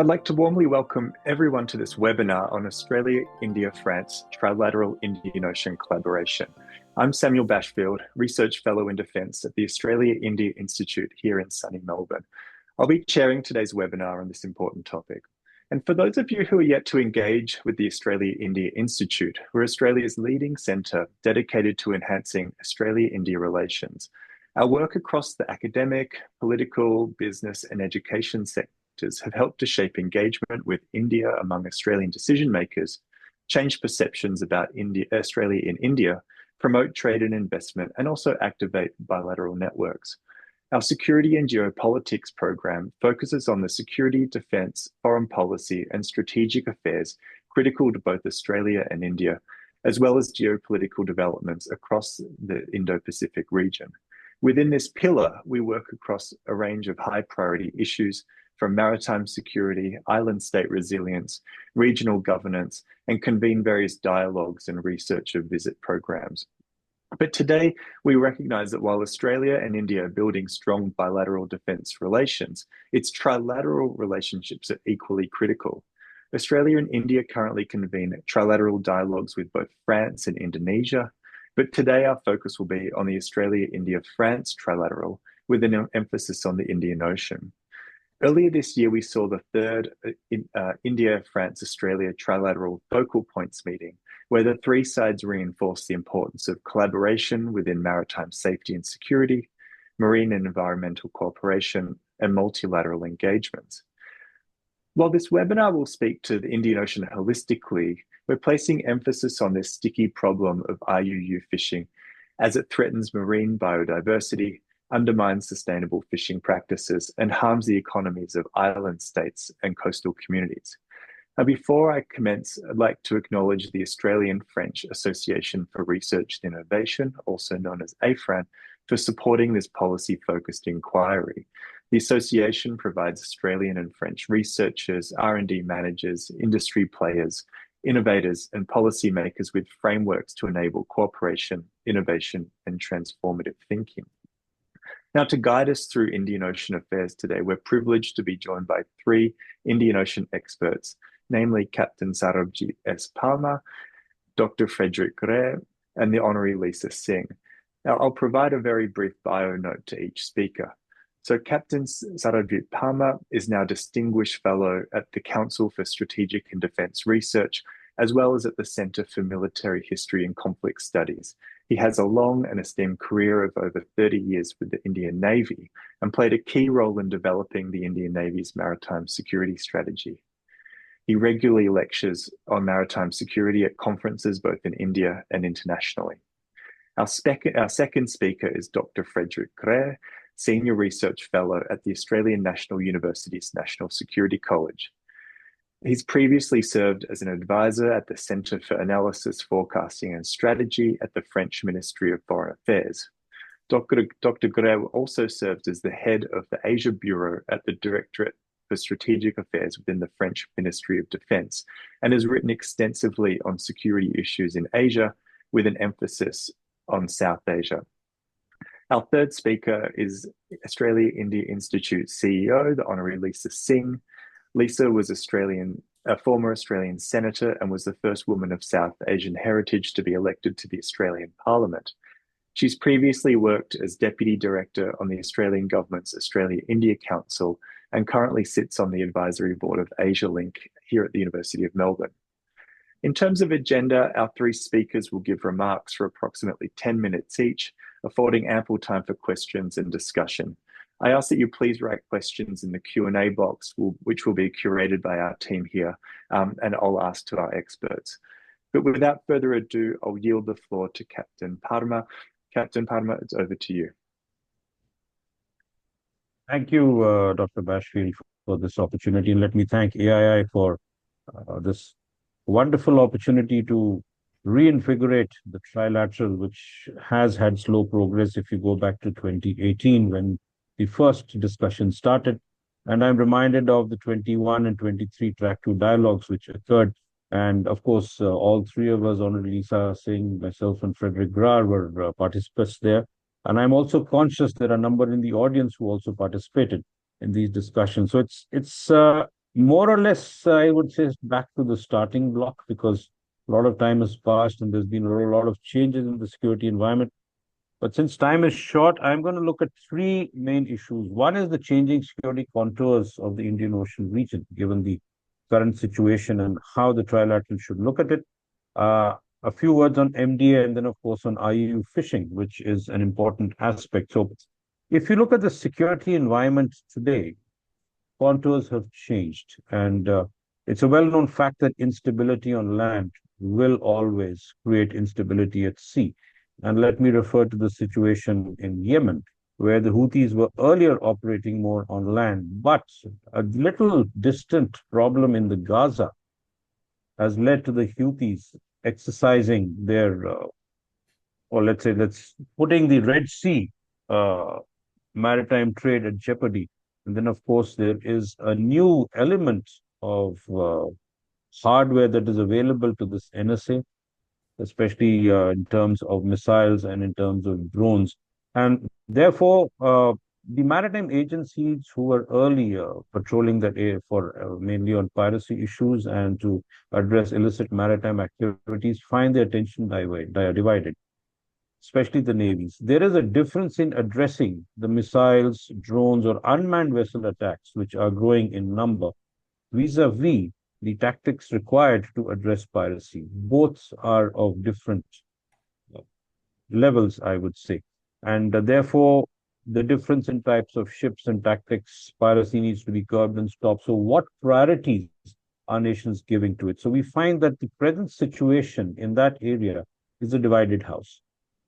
I'd like to warmly welcome everyone to this webinar on Australia, India, France, Trilateral Indian Ocean Collaboration. I'm Samuel Bashfield, Research Fellow in Defence at the Australia-India Institute here in sunny Melbourne. I'll be chairing today's webinar on this important topic. And for those of you who are yet to engage with the Australia-India Institute, we're Australia's leading centre dedicated to enhancing Australia-India relations. Our work across the academic, political, business and education sectors have helped to shape engagement with India among Australian decision makers, change perceptions about Australia in India, promote trade and investment, and also activate bilateral networks. Our Security and Geopolitics program focuses on the security, defence, foreign policy, and strategic affairs critical to both Australia and India, as well as geopolitical developments across the Indo-Pacific region. Within this pillar, we work across a range of high priority issues from maritime security, island state resilience, regional governance, and convene various dialogues and research of visit programs. But today, we recognise that while Australia and India are building strong bilateral defence relations, its trilateral relationships are equally critical. Australia and India currently convene trilateral dialogues with both France and Indonesia, but today our focus will be on the Australia-India-France trilateral with an emphasis on the Indian Ocean. Earlier this year, we saw the third India-France-Australia trilateral focal points meeting, where the three sides reinforced the importance of collaboration within maritime safety and security, marine and environmental cooperation, and multilateral engagements. While this webinar will speak to the Indian Ocean holistically, we're placing emphasis on this sticky problem of IUU fishing as it threatens marine biodiversity, undermines sustainable fishing practices, and harms the economies of island states and coastal communities. Now, before I commence, I'd like to acknowledge the Australian-French Association for Research and Innovation, also known as AFRAN, for supporting this policy-focused inquiry. The association provides Australian and French researchers, R&D managers, industry players, innovators, and policymakers with frameworks to enable cooperation, innovation, and transformative thinking. Now, to guide us through Indian Ocean affairs today, we're privileged to be joined by three Indian Ocean experts, namely Captain Sarabjit S. Palmer, Dr. Frederick Gray, and the Honorary Lisa Singh. Now, I'll provide a very brief bio note to each speaker. So Captain Sarabjit Palmer is now Distinguished Fellow at the Council for Strategic and Defence Research, as well as at the Centre for Military History and Conflict Studies. He has a long and esteemed career of over 30 years with the Indian Navy and played a key role in developing the Indian Navy's maritime security strategy. He regularly lectures on maritime security at conferences both in India and internationally. Our second speaker is Dr. Frederick Gray, Senior Research Fellow at the Australian National University's National Security College. He's previously served as an advisor at the Centre for Analysis, Forecasting and Strategy at the French Ministry of Foreign Affairs. Dr. Gray also served as the head of the Asia Bureau at the Directorate for Strategic Affairs within the French Ministry of Defence and has written extensively on security issues in Asia with an emphasis on South Asia. Our third speaker is Australia-India Institute CEO, the Honorary Lisa Singh. Lisa was a former Australian senator and was the first woman of South Asian heritage to be elected to the Australian Parliament. She's previously worked as Deputy Director on the Australian Government's Australia-India Council and currently sits on the advisory board of AsiaLink here at the University of Melbourne. In terms of agenda, our three speakers will give remarks for approximately 10 minutes each, affording ample time for questions and discussion. I ask that you please write questions in the Q&A box, which will be curated by our team here, and I'll ask to our experts. But without further ado, I'll yield the floor to Captain Parma. Captain Parma, it's over to you. Thank you, Dr. Bashfield, for this opportunity. And let me thank AII for this wonderful opportunity to reinvigorate the trilateral, which has had slow progress if you go back to 2018 when the first discussion started. And I'm reminded of the 21 and 23 track 2 dialogues which occurred. And of course, all three of us, Honorary Lisa Singh, myself, and Frederick Grar were participants there. And I'm also conscious there are a number in the audience who also participated in these discussions. So it's More or less, I would say back to the starting block because a lot of time has passed and there's been a lot of changes in the security environment. But since time is short, I'm going to look at three main issues. One is the changing security contours of the Indian Ocean region, given the current situation and how the trilateral should look at it. A few words on MDA and then, of course, on IUU fishing, which is an important aspect. So, if you look at the security environment today, contours have changed. And it's a well known fact that instability on land will always create instability at sea. And let me refer to the situation in Yemen, where the Houthis were earlier operating more on land, but a little distant problem in the Gaza has led to the Houthis exercising their, or let's putting the Red Sea uh, maritime trade at jeopardy. And then, of course, there is a new element of hardware that is available to this NSA, especially in terms of missiles and in terms of drones. And therefore, the maritime agencies who were early patrolling that area for mainly on piracy issues and to address illicit maritime activities find their attention divided, especially the navies. There is a difference in addressing the missiles, drones, or unmanned vessel attacks, which are growing in number, vis-a-vis the tactics required to address piracy. Both are of different uh, levels, I would say. And therefore, the difference in types of ships and tactics, piracy needs to be curbed and stopped. So, what priorities are nations giving to it? So, we find that the present situation in that area is a divided house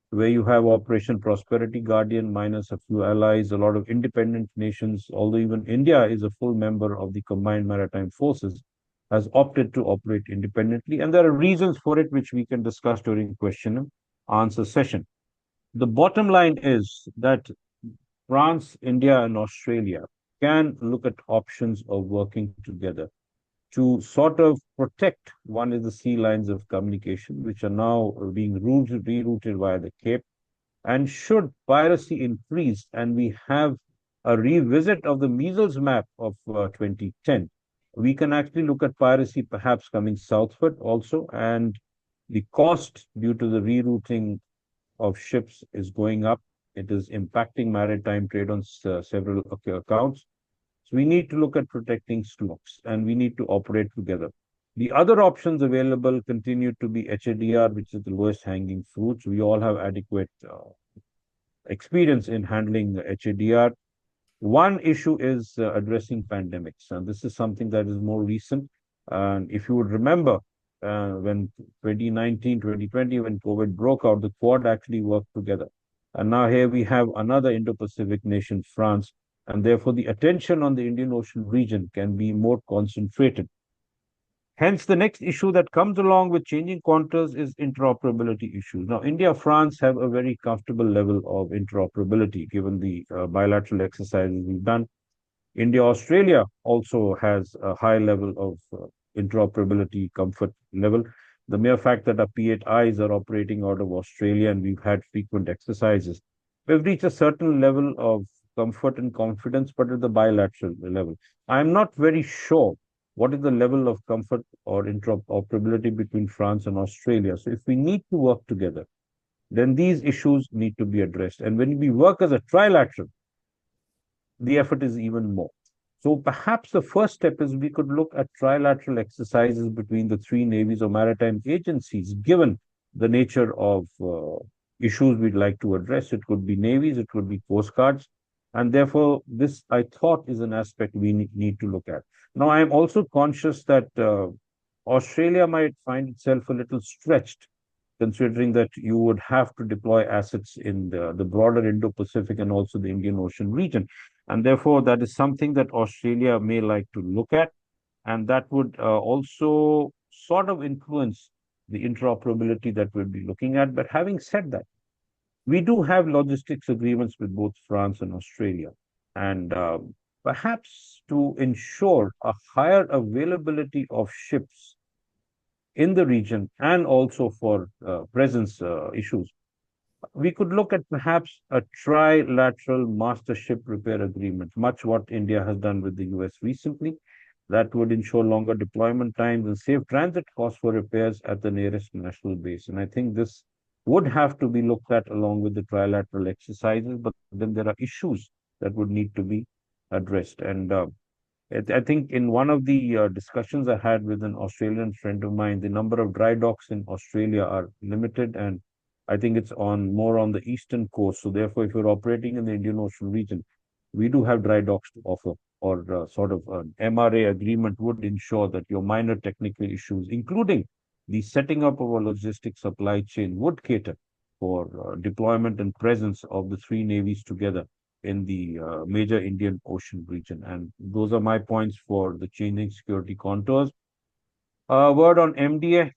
where you have Operation Prosperity Guardian minus a few allies, a lot of independent nations, although even India is a full member of the combined maritime forces, has opted to operate independently. And there are reasons for it, which we can discuss during question and answer session. The bottom line is that France, India, and Australia can look at options of working together to sort of protect. One is the sea lines of communication, which are now being rerouted via the Cape. And should piracy increase and we have a revisit of the measles map of 2010, we can actually look at piracy perhaps coming southward also. And the cost due to the rerouting of ships is going up. It is impacting maritime trade on several accounts. So we need to look at protecting slopes and we need to operate together. The other options available continue to be HADR, which is the lowest hanging fruits. We all have adequate experience in handling HADR. One issue is addressing pandemics, and this is something that is more recent. And if you would remember, when 2019, 2020, when COVID broke out, the Quad actually worked together. And now here we have another Indo-Pacific nation, France, and therefore the attention on the Indian Ocean region can be more concentrated. Hence, the next issue that comes along with changing contours is interoperability issues. Now, India, France have a very comfortable level of interoperability given the bilateral exercises we've done. India, Australia also has a high level of interoperability comfort level. The mere fact that our P8Is are operating out of Australia and we've had frequent exercises, we've reached a certain level of comfort and confidence, but at the bilateral level. I'm not very sure what is the level of comfort or interoperability between France and Australia. So if we need to work together, then these issues need to be addressed. And when we work as a trilateral, the effort is even more. So perhaps the first step is we could look at trilateral exercises between the three navies or maritime agencies, given the nature of issues we'd like to address. It could be navies, it could be coastguards, and therefore this, I thought, is an aspect we need to look at. Now, I am also conscious that Australia might find itself a little stretched, considering that you would have to deploy assets in the broader Indo-Pacific and also the Indian Ocean region. And therefore, that is something that Australia may like to look at. And that would also sort of influence the interoperability that we'll be looking at. But having said that, we do have logistics agreements with both France and Australia. And perhaps to ensure a higher availability of ships in the region and also for presence issues, we could look at perhaps a trilateral master ship repair agreement, much what India has done with the US recently. That would ensure longer deployment times and save transit costs for repairs at the nearest national base. And I think this would have to be looked at along with the trilateral exercises, but then there are issues that would need to be addressed. And I think in one of the discussions I had with an Australian friend of mine, the number of dry docks in Australia are limited, and I think it's on more on the eastern coast. So therefore, if you're operating in the Indian Ocean region, we do have dry docks to offer, or sort of an MRA agreement would ensure that your minor technical issues, including the setting up of a logistic supply chain, would cater for deployment and presence of the three navies together in the major Indian Ocean region. And those are my points for the changing security contours. Word on MDA.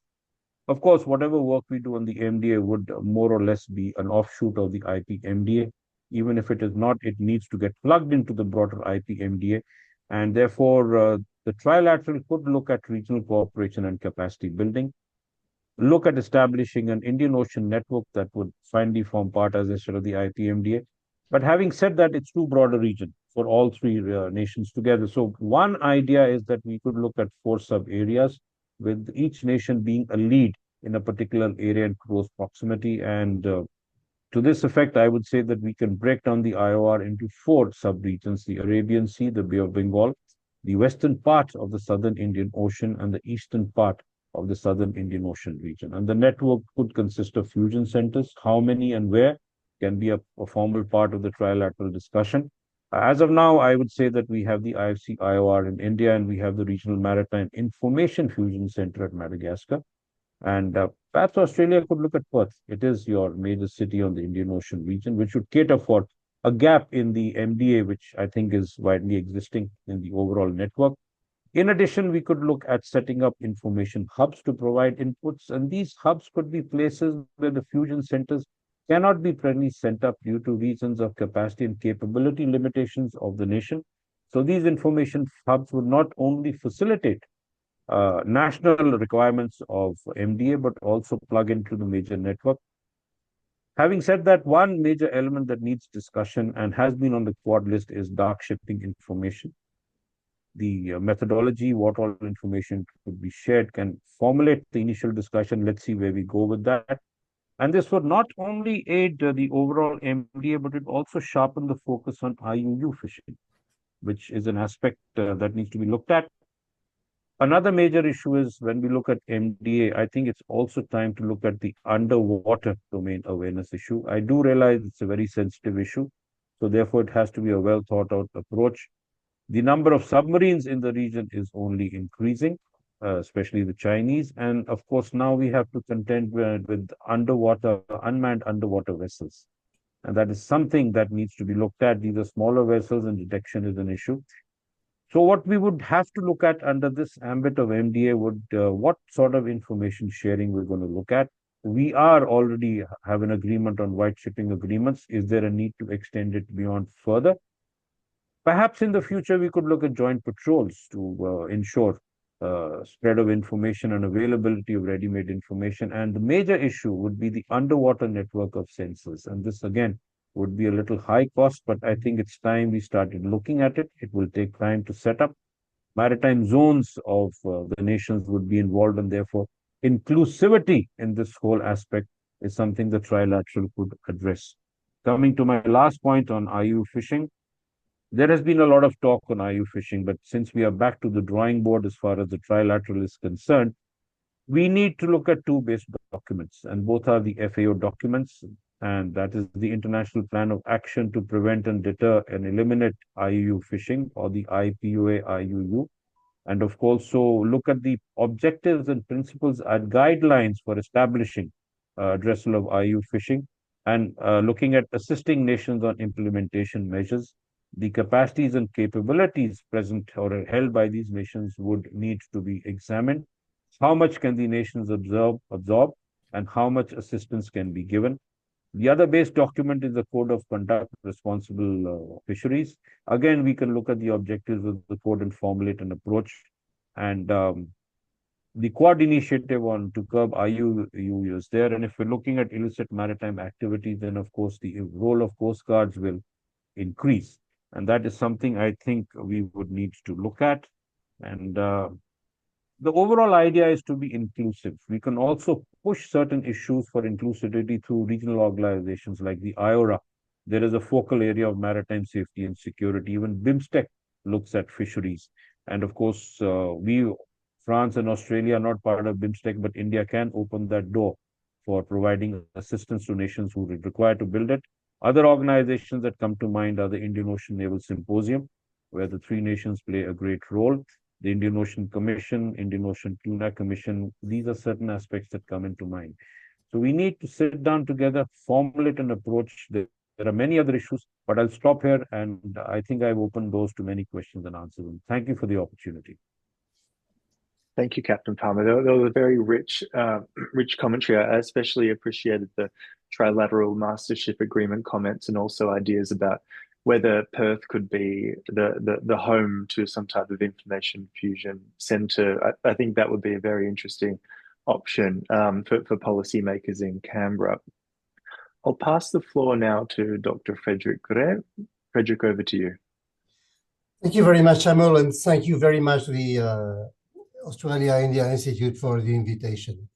Of course, whatever work we do on the MDA would more or less be an offshoot of the IPMDA. Even if it is not, it needs to get plugged into the broader IPMDA. And therefore, the trilateral could look at regional cooperation and capacity building, look at establishing an Indian Ocean network that would finally form part, as I said, of the IPMDA. But having said that, it's too broad a region for all three nations together. So one idea is that we could look at four sub-areas, with each nation being a lead in a particular area in close proximity. And to this effect, I would say that we can break down the IOR into four sub-regions: the Arabian Sea, the Bay of Bengal, the western part of the southern Indian Ocean, and the eastern part of the southern Indian Ocean region. And the network could consist of fusion centers. How many and where can be a formal part of the trilateral discussion. As of now, I would say that we have the IFC IOR in India, and we have the Regional Maritime Information Fusion Center at Madagascar. And perhaps Australia could look at Perth. It is your major city on the Indian Ocean region, which would cater for a gap in the MDA, which I think is widely existing in the overall network. In addition, we could look at setting up information hubs to provide inputs, and these hubs could be places where the fusion centers cannot be presently sent up due to reasons of capacity and capability limitations of the nation. So these information hubs would not only facilitate national requirements of MDA, but also plug into the major network. Having said that, one major element that needs discussion and has been on the Quad list is dark shipping information. The methodology, what all information could be shared, can formulate the initial discussion. Let's see where we go with that. And this would not only aid the overall MDA, but it also sharpen the focus on IUU fishing, which is an aspect that needs to be looked at. Another major issue is when we look at MDA, I think it's also time to look at the underwater domain awareness issue. I do realize it's a very sensitive issue, so therefore it has to be a well thought out approach. The number of submarines in the region is only increasing, especially the Chinese. And of course, now we have to contend with unmanned underwater vessels. And that is something that needs to be looked at. These are smaller vessels, and detection is an issue. So what we would have to look at under this ambit of MDA would what sort of information sharing we're going to look at. We are already have an agreement on white shipping agreements. Is there a need to extend it beyond further? Perhaps in the future, we could look at joint patrols to ensure spread of information and availability of ready-made information. And the major issue would be the underwater network of sensors. And this, again, would be a little high cost, but I think it's time we started looking at it. It will take time to set up. Maritime zones of the nations would be involved, and therefore inclusivity in this whole aspect is something the trilateral could address. Coming to my last point on IU fishing, there has been a lot of talk on IU fishing, but since we are back to the drawing board as far as the trilateral is concerned, we need to look at two basic documents, and both are the FAO documents, and that is the International Plan of Action to Prevent and Deter and Eliminate IUU Fishing, or the IPOA IUU, and of course, so look at the objectives and principles and guidelines for establishing addressal of IUU fishing, and looking at assisting nations on implementation measures. The capacities and capabilities present or held by these nations would need to be examined. How much can the nations absorb, and how much assistance can be given? The other base document is the Code of Conduct Responsible Fisheries. Again, we can look at the objectives of the code and formulate an approach. And the Quad initiative on to curb IUU is there. And if we're looking at illicit maritime activities, then of course the role of coast guards will increase. And that is something I think we would need to look at. And the overall idea is to be inclusive. We can also push certain issues for inclusivity through regional organizations like the IORA. There is a focal area of maritime safety and security. Even BIMSTEC looks at fisheries. And of course, France and Australia are not part of BIMSTEC, but India can open that door for providing assistance to nations who require to build it. Other organizations that come to mind are the Indian Ocean Naval Symposium, where the three nations play a great role, the Indian Ocean Commission, Indian Ocean Tuna Commission. These are certain aspects that come into mind. So we need to sit down together, formulate an approach. There are many other issues, but I'll stop here. And I think I've opened doors to many questions and answers. And thank you for the opportunity. Thank you, Captain Palmer. That was a very rich, rich commentary. I especially appreciated the trilateral mastership agreement comments and also ideas about whether Perth could be the home to some type of information fusion center. I think that would be a very interesting option for policymakers in Canberra. I'll pass the floor now to Dr. Frederick Gray. Frederick, over to you. Thank you very much, Amol, and thank you very much to the Australia-India Institute for the invitation.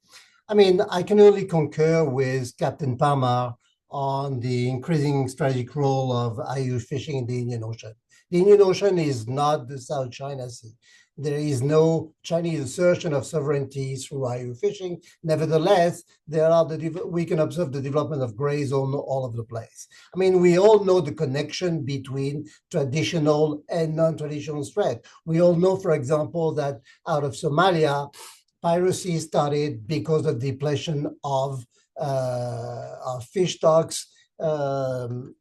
I mean, I can only concur with Captain Palmer on the increasing strategic role of IUU fishing in the Indian Ocean. The Indian Ocean is not the South China Sea. There is no Chinese assertion of sovereignty through IUU fishing. Nevertheless, we can observe the development of gray zone all over the place. I mean, we all know the connection between traditional and non-traditional threat. We all know, for example, that out of Somalia, piracy started because of depletion of fish stocks and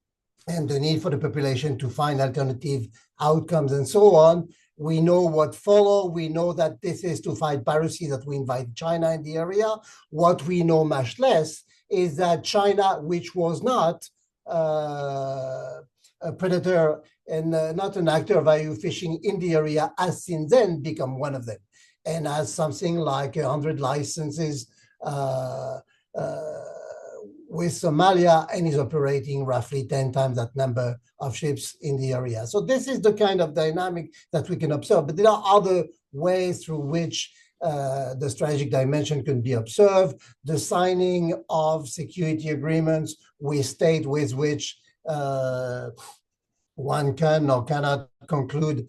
the need for the population to find alternative outcomes and so on. We know what followed. We know that this is to fight piracy, that we invite China in the area. What we know much less is that China, which was not a predator and not an actor of IUU fishing in the area, has since then become one of them and has something like 100 licenses with Somalia and is operating roughly 10 times that number of ships in the area. So this is the kind of dynamic that we can observe. But there are other ways through which the strategic dimension can be observed. The signing of security agreements with states with which one can or cannot conclude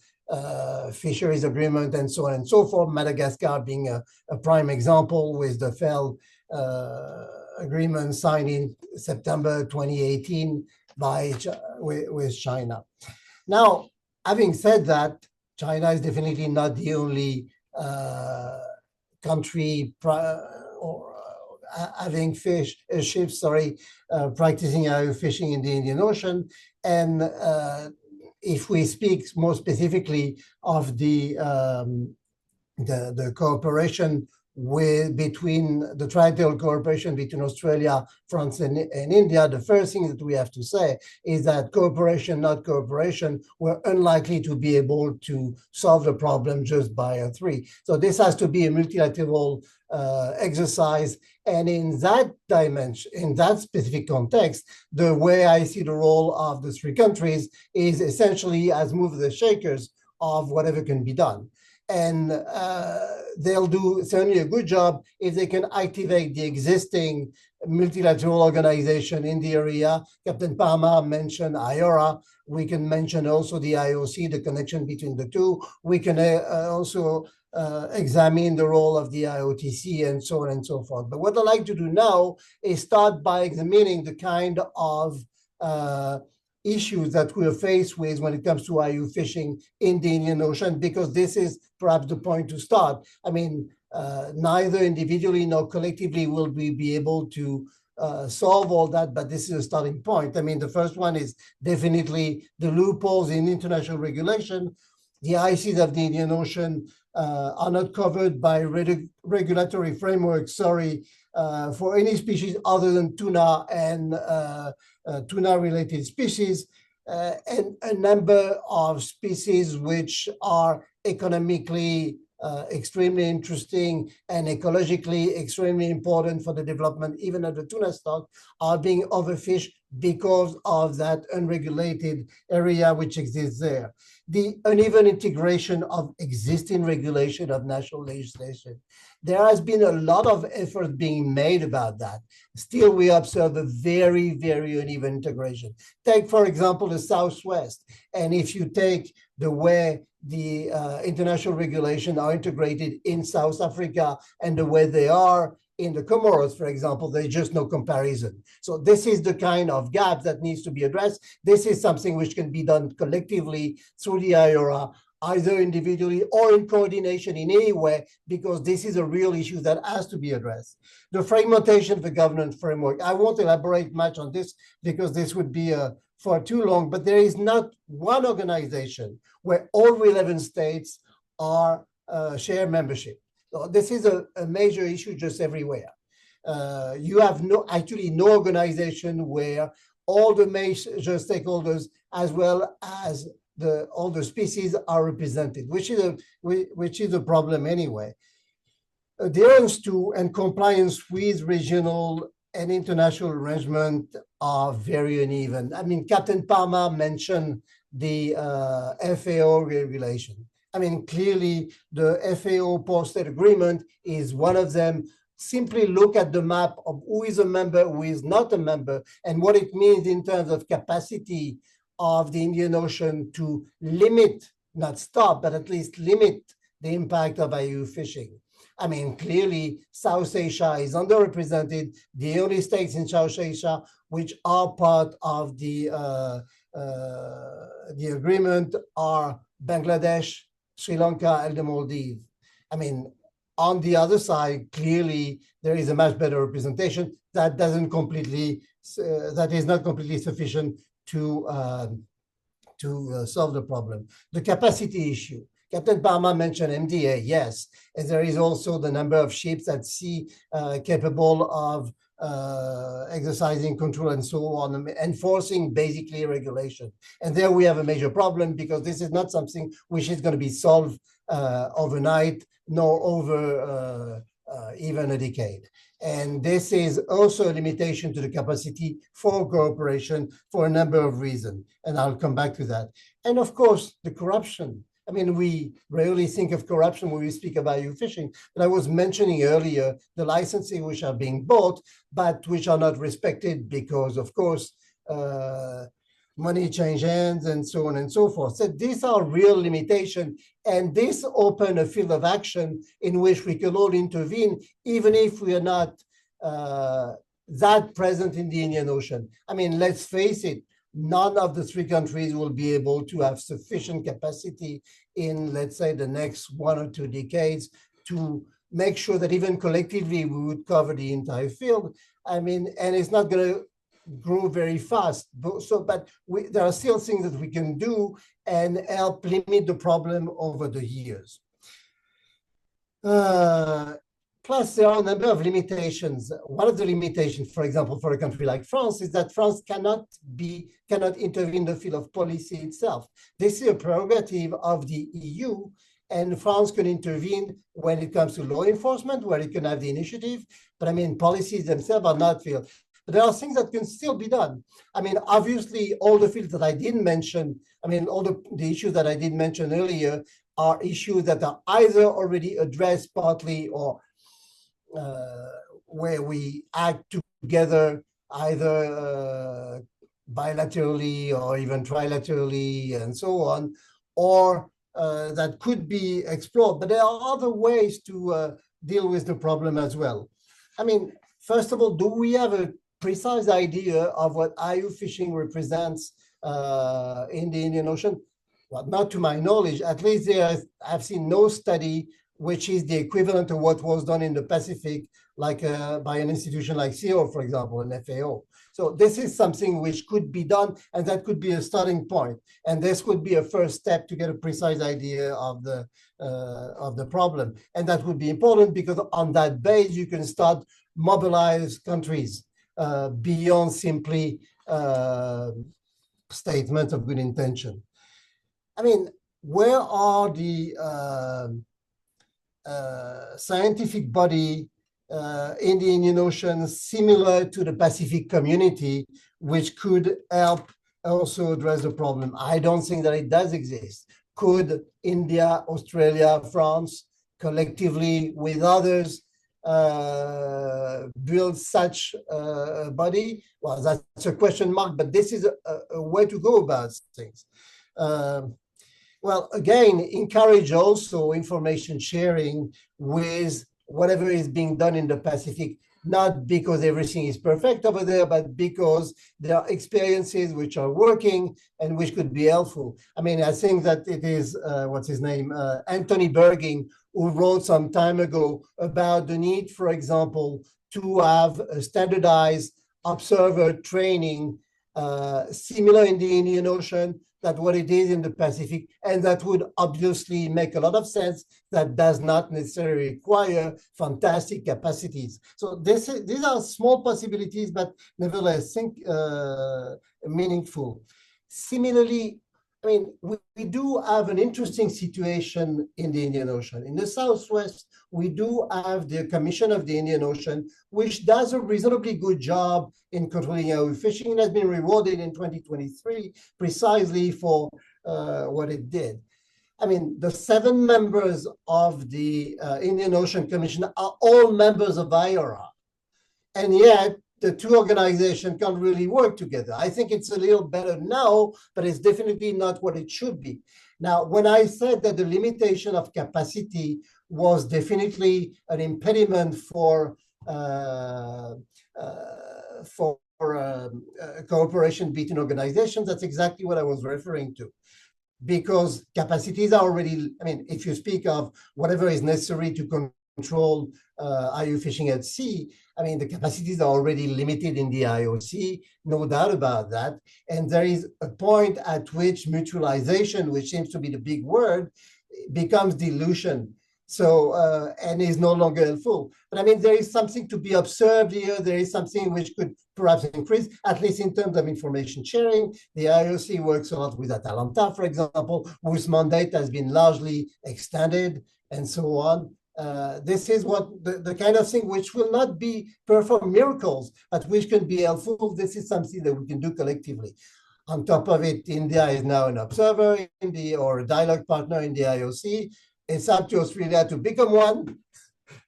fisheries agreement and so on and so forth. Madagascar being a prime example with the FEL agreement signed in September 2018 with China. Now, having said that, China is definitely not the only country having ships practicing IUU fishing in the Indian Ocean. And if we speak more specifically of the cooperation between the trilateral cooperation between Australia, France, and India, the first thing that we have to say is that cooperation, not cooperation, we're unlikely to be able to solve the problem just by a three. So this has to be a multilateral exercise. And in that dimension, in that specific context, the way I see the role of the three countries is essentially as move the shakers of whatever can be done. And they'll do certainly a good job if they can activate the existing multilateral organization in the area. Captain Palmer mentioned IORA. We can mention also the IOC, the connection between the two. We can also examine the role of the IOTC and so on and so forth. But what I'd like to do now is start by examining the kind of issues that we're faced with when it comes to IUU fishing in the Indian Ocean, because this is perhaps the point to start. I mean, neither individually nor collectively will we be able to solve all that, but this is a starting point. I mean, the first one is definitely the loopholes in international regulation. The ICs of the Indian Ocean are not covered by regulatory frameworks, for any species other than tuna and tuna-related species, and a number of species which are economically extremely interesting and ecologically extremely important for the development even of the tuna stock are being overfished because of that unregulated area which exists there. The uneven integration of existing regulation of national legislation. There has been a lot of effort being made about that. Still, we observe a very, very uneven integration. Take, for example, the Southwest. And if you take the way the international regulations are integrated in South Africa and the way they are in the Comoros, for example, there's just no comparison. So this is the kind of gap that needs to be addressed. This is something which can be done collectively through the IORA, either individually or in coordination in any way, because this is a real issue that has to be addressed. The fragmentation of the governance framework. I won't elaborate much on this because this would be far too long, but there is not one organization where all 11 states are share membership. So this is a major issue just everywhere. You have actually no organization where all the major stakeholders as well as all the species are represented, which is a problem anyway. Adherence to and compliance with regional and international arrangement are very uneven. I mean, Captain Parma mentioned the FAO regulation. I mean, clearly the FAO Post-State Agreement is one of them. Simply look at the map of who is a member, who is not a member, and what it means in terms of capacity of the Indian Ocean to limit, not stop, but at least limit the impact of IUU fishing. I mean, clearly South Asia is underrepresented. The only states in South Asia which are part of the agreement are Bangladesh, Sri Lanka, and the Maldives. I mean, on the other side, clearly there is a much better representation that doesn't completely, that is not completely sufficient to solve the problem. The capacity issue. Captain Parma mentioned MDA, yes, and there is also the number of ships at sea capable of exercising control and so on, enforcing basically regulation. And there we have a major problem because this is not something which is going to be solved overnight, nor over even a decade. And this is also a limitation to the capacity for cooperation for a number of reasons. And I'll come back to that. And of course, the corruption. I mean, we rarely think of corruption when we speak about IUU fishing, but I was mentioning earlier the licensing which are being bought, but which are not respected because, of course, money change hands and so on and so forth. So these are real limitations, and this open a field of action in which we can all intervene, even if we are not that present in the Indian Ocean. I mean, let's face it, none of the three countries will be able to have sufficient capacity in, let's say, the next 1 or 2 decades to make sure that even collectively we would cover the entire field. I mean, and it's not going to grow very fast. But there are still things that we can do and help limit the problem over the years. Plus, there are a number of limitations. One of the limitations, for example, for a country like France, is that France cannot intervene in the field of policy itself. This is a prerogative of the EU, and France can intervene when it comes to law enforcement, where it can have the initiative. But I mean, policies themselves are not field. But there are things that can still be done. I mean, obviously, all the fields that I didn't mention, I mean, all the issues that I did mention earlier are issues that are either already addressed partly or where we act together either bilaterally or even trilaterally and so on, or that could be explored. But there are other ways to deal with the problem as well. I mean, first of all, do we have a precise idea of what IUU fishing represents in the Indian Ocean? Well, not to my knowledge. At least I've seen no study which is the equivalent of what was done in the Pacific, like by an institution like CO, for example, an FAO. So this is something which could be done, and that could be a starting point. And this would be a first step to get a precise idea of the problem. And that would be important because on that base, you can start mobilize countries beyond simply statements of good intention. I mean, where are the scientific body in the Indian Ocean similar to the Pacific community, which could help also address the problem. I don't think that it does exist. Could India, Australia, France, collectively with others, build such a body? Well, that's a question mark, but this is a way to go about things. Well, again, encourage also information sharing with whatever is being done in the Pacific, not because everything is perfect over there, but because there are experiences which are working and which could be helpful. I mean, I think that it is, what's his name, Anthony Bergin, who wrote some time ago about the need, for example, to have a standardized observer training similar in the Indian Ocean that what it is in the Pacific, and that would obviously make a lot of sense. That does not necessarily require fantastic capacities. So these are small possibilities, but nevertheless, think meaningful. Similarly, I mean, we do have an interesting situation in the Indian Ocean. In the Southwest, we do have the Commission of the Indian Ocean, which does a reasonably good job in controlling overfishing and has been rewarded in 2023 precisely for what it did. I mean, the 7 members of the Indian Ocean Commission are all members of IORA, and yet the two organizations can't really work together. I think it's a little better now, but it's definitely not what it should be. Now, when I said that the limitation of capacity was definitely an impediment for cooperation between organizations, that's exactly what I was referring to. Because capacities are already, I mean, if you speak of whatever is necessary to control IU fishing at sea, I mean, the capacities are already limited in the IOC, no doubt about that. And there is a point at which mutualization, which seems to be the big word, becomes dilution. So, and is no longer helpful. But I mean, there is something to be observed here. There is something which could perhaps increase, at least in terms of information sharing. The IOC works a lot with Atalanta, for example, whose mandate has been largely extended and so on. This is what the kind of thing which will not perform miracles, but which can be helpful. This is something that we can do collectively. On top of it, India is now an observer or a dialogue partner in the IOC. It's up to Australia to become one.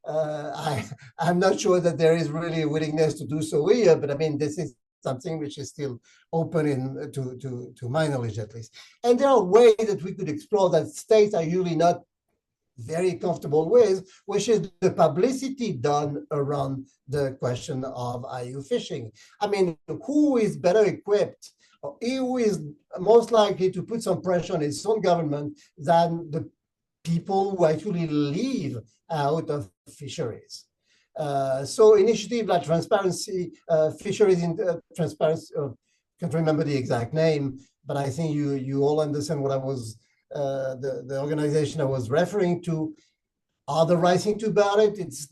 I'm not sure that there is really a willingness to do so here, but I mean, this is something which is still open to my knowledge, at least. And there are ways that we could explore that states are usually not very comfortable with, which is the publicity done around the question of IU fishing. I mean, who is better equipped, or who is most likely to put some pressure on its own government than the people who actually live out of fisheries? So initiative like Transparency, Fisheries in Transparency, can't remember the exact name, but I think you all understand what I was, the organization I was referring to, are the right thing to about it. It's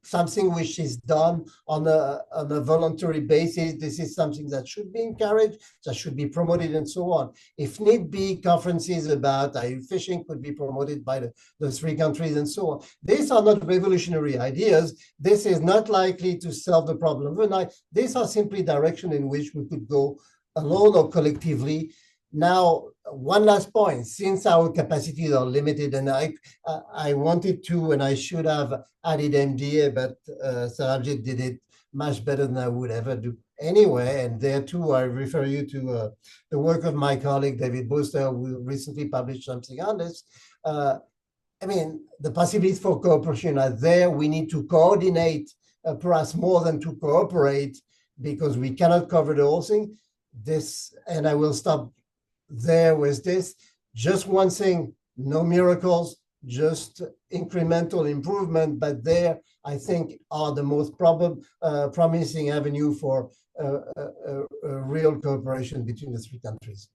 something which is done on a voluntary basis. This is something that should be encouraged, that should be promoted, and so on. If need be, conferences about IU fishing could be promoted by the 3 countries and so on. These are not revolutionary ideas. This is not likely to solve the problem overnight. These are simply direction in which we could go alone or collectively. Now, one last point, since our capacities are limited, and I wanted to, and I should have added MDA, but Sarabjit did it much better than I would ever do anyway. And there too, I refer you to the work of my colleague, David Booster, who recently published something on this. I mean, the possibilities for cooperation are there. We need to coordinate, perhaps more than to cooperate, because we cannot cover the whole thing. This, and I will stop there with this. Just one thing, no miracles, just incremental improvement, but there I think are the most promising avenue for a real cooperation between the 3 countries.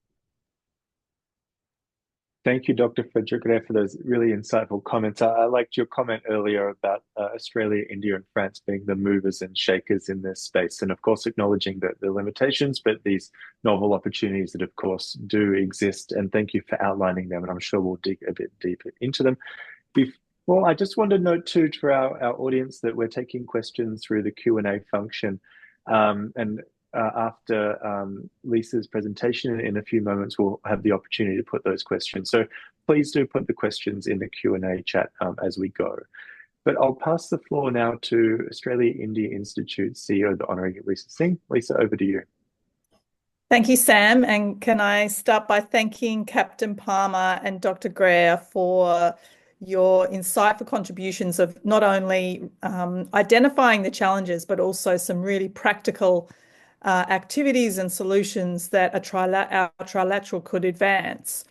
Thank you, Dr. Frederick, for those really insightful comments. I liked your comment earlier about Australia, India, and France being the movers and shakers in this space, and of course acknowledging the limitations, but these novel opportunities that of course do exist. And thank you for outlining them, and I'm sure we'll dig a bit deeper into them. Well, I just want to note too to our audience that we're taking questions through the Q&A function. And after Lisa's presentation, in a few moments, we'll have the opportunity to put those questions. So please do put the questions in the Q&A chat as we go. But I'll pass the floor now to Australia India Institute CEO, the Honorary Lisa Singh. Lisa, over to you. Thank you, Sam. And can I start by thanking Captain Palmer and Dr. Greer for your insightful contributions of not only identifying the challenges, but also some really practical activities and solutions that our trilateral could advance.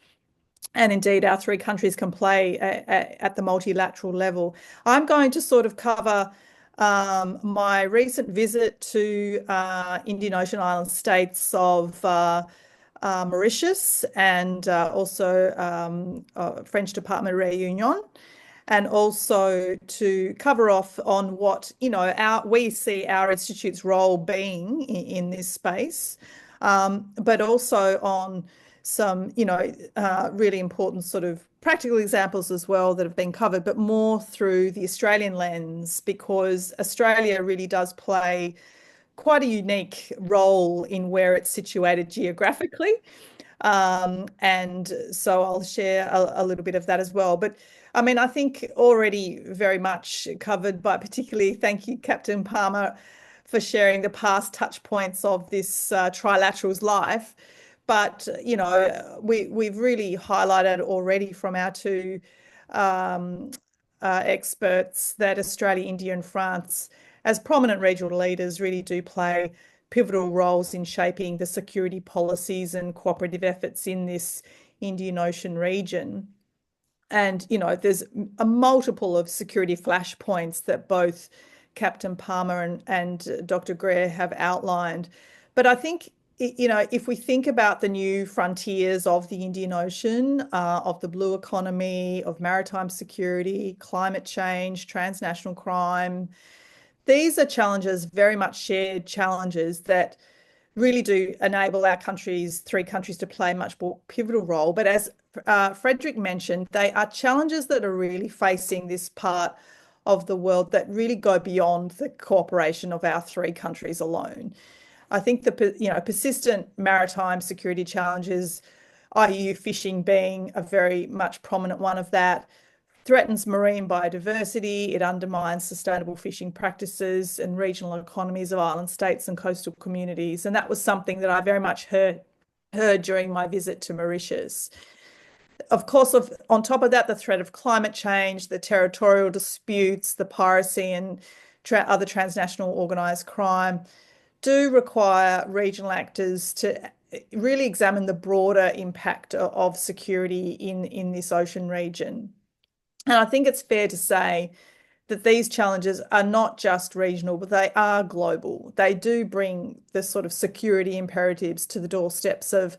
And indeed, our three countries can play at the multilateral level. I'm going to sort of cover my recent visit to Indian Ocean island states of Mauritius and also French Department of Réunion, and also to cover off on what we see our institute's role being in this space, but also on some really important sort of practical examples as well that have been covered, but more through the Australian lens, because Australia really does play quite a unique role in where it's situated geographically. And so I'll share a little bit of that as well. But I mean, I think already very much covered, but particularly thank you, Captain Palmer, for sharing the past touch points of this trilateral's life. But, we've really highlighted already from our two experts that Australia, India and France, as prominent regional leaders, really do play pivotal roles in shaping the security policies and cooperative efforts in this Indian Ocean region. And, there's a multiple of security flashpoints that both Captain Palmer and Dr. Greer have outlined. But I think, if we think about the new frontiers of the Indian Ocean, of the blue economy, of maritime security, climate change, transnational crime, these are challenges, very much shared challenges that really do enable our three countries to play a much more pivotal role. But as Frederick mentioned, they are challenges that are really facing this part of the world that really go beyond the cooperation of our three countries alone. I think the persistent maritime security challenges, IUU fishing being a very much prominent one of that, threatens marine biodiversity, it undermines sustainable fishing practices and regional economies of island states and coastal communities. And that was something that I very much heard during my visit to Mauritius. Of course, on top of that, the threat of climate change, the territorial disputes, the piracy and other transnational organised crime do require regional actors to really examine the broader impact of security in this ocean region. And I think it's fair to say that these challenges are not just regional, but they are global. They do bring the sort of security imperatives to the doorsteps of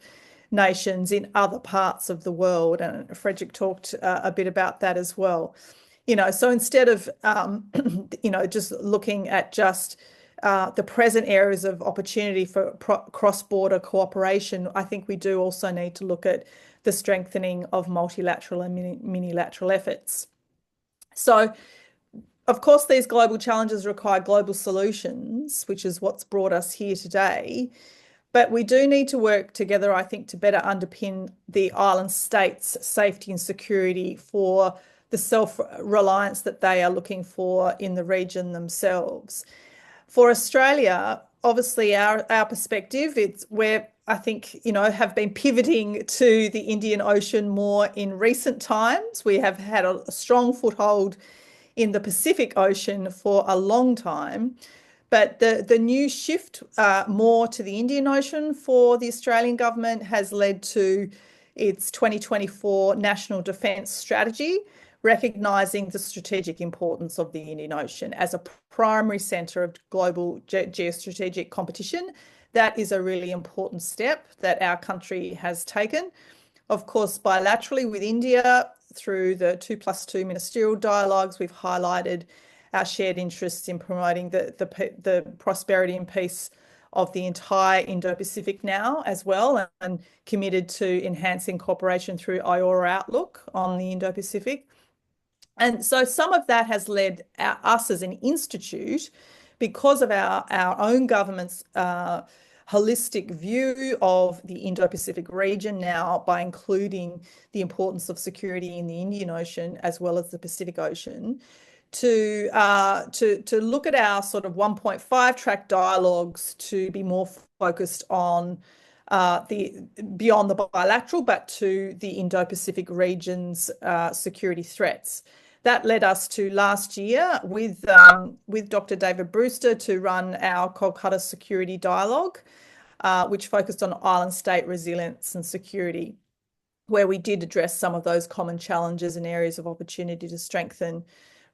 nations in other parts of the world. And Frederick talked a bit about that as well. So instead of, just looking at just the present areas of opportunity for cross-border cooperation, I think we do also need to look at the strengthening of multilateral and minilateral efforts. So, of course, these global challenges require global solutions, which is what's brought us here today. But we do need to work together, I think, to better underpin the island states' safety and security for the self-reliance that they are looking for in the region themselves. For Australia, obviously, our perspective, we're, I think, have been pivoting to the Indian Ocean more in recent times. We have had a strong foothold in the Pacific Ocean for a long time. But the new shift more to the Indian Ocean for the Australian government has led to its 2024 National Defence Strategy, recognising the strategic importance of the Indian Ocean as a primary centre of global geostrategic competition. That is a really important step that our country has taken. Of course, bilaterally with India, through the 2+2 ministerial dialogues, we've highlighted our shared interests in promoting the prosperity and peace of the entire Indo-Pacific now as well, and committed to enhancing cooperation through IORA Outlook on the Indo-Pacific. And so some of that has led us as an institute, because of our own government's holistic view of the Indo-Pacific region now, by including the importance of security in the Indian Ocean as well as the Pacific Ocean, to look at our sort of 1.5 track dialogues to be more focused on beyond the bilateral, but to the Indo-Pacific region's security threats. That led us to last year with Dr. David Brewster to run our Kolkata Security Dialogue, which focused on island state resilience and security, where we did address some of those common challenges and areas of opportunity to strengthen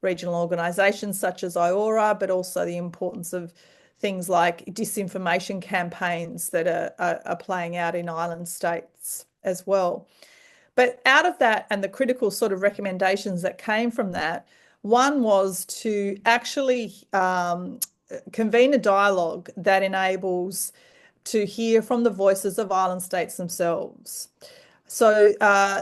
regional organisations such as IORA, but also the importance of things like disinformation campaigns that are playing out in island states as well. But out of that, and the critical sort of recommendations that came from that, one was to actually convene a dialogue that enables to hear from the voices of island states themselves. So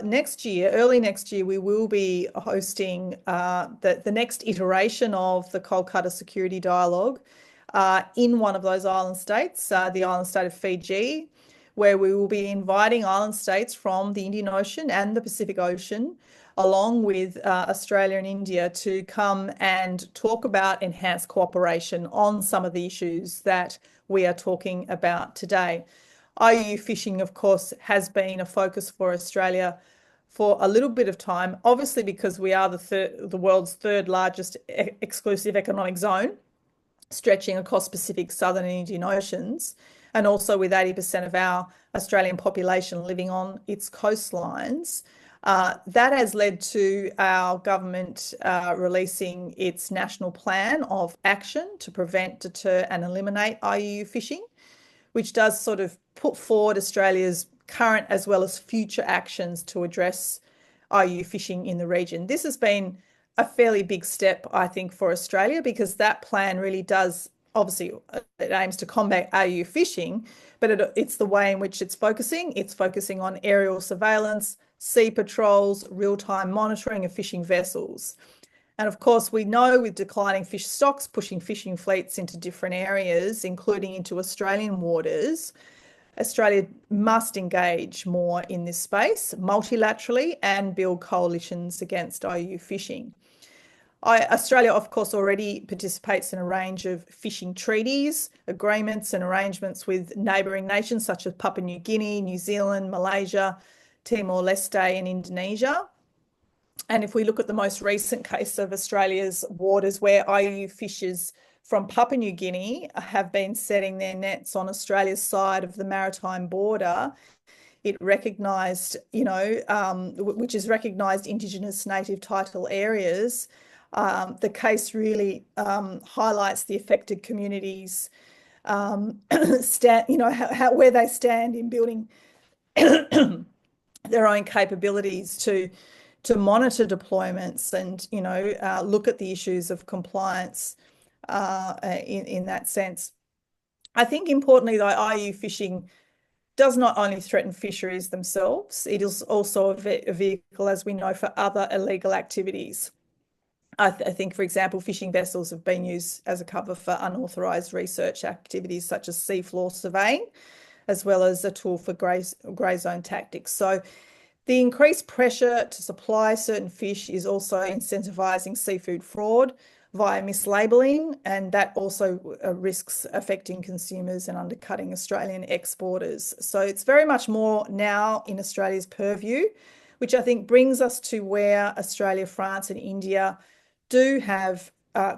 next year, early next year, we will be hosting the next iteration of the Kolkata Security Dialogue in one of those island states, the island state of Fiji, where we will be inviting island states from the Indian Ocean and the Pacific Ocean, along with Australia and India, to come and talk about enhanced cooperation on some of the issues that we are talking about today. IUU fishing, of course, has been a focus for Australia for a little bit of time, obviously because we are the world's third largest exclusive economic zone, stretching across Pacific, Southern and Indian Oceans, and also with 80% of our Australian population living on its coastlines. That has led to our government releasing its national plan of action to prevent, deter and eliminate IUU fishing, which does sort of put forward Australia's current as well as future actions to address IUU fishing in the region. This has been a fairly big step, I think, for Australia, because that plan really does, obviously, it aims to combat IUU fishing, but it's the way in which it's focusing. It's focusing on aerial surveillance, sea patrols, real-time monitoring of fishing vessels. And of course, we know with declining fish stocks pushing fishing fleets into different areas, including into Australian waters, Australia must engage more in this space multilaterally and build coalitions against IUU fishing. Australia, of course, already participates in a range of fishing treaties, agreements and arrangements with neighbouring nations such as Papua New Guinea, New Zealand, Malaysia, Timor-Leste and Indonesia. And if we look at the most recent case of Australia's waters where IUU fishers from Papua New Guinea have been setting their nets on Australia's side of the maritime border, it recognised, which is recognised Indigenous native title areas. The case really highlights the affected communities, where they stand in building their own capabilities to monitor deployments and look at the issues of compliance in that sense. I think importantly, though, IUU fishing does not only threaten fisheries themselves, it is also a vehicle, as we know, for other illegal activities. I think, for example, fishing vessels have been used as a cover for unauthorised research activities such as seafloor surveying, as well as a tool for grey zone tactics. So the increased pressure to supply certain fish is also incentivising seafood fraud via mislabelling, and that also risks affecting consumers and undercutting Australian exporters. So it's very much more now in Australia's purview, which I think brings us to where Australia, France and India do have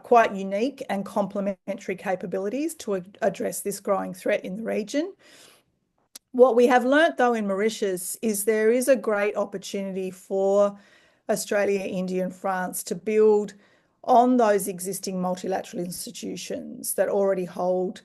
quite unique and complementary capabilities to address this growing threat in the region. What we have learnt, though, in Mauritius is there is a great opportunity for Australia, India and France to build on those existing multilateral institutions that already hold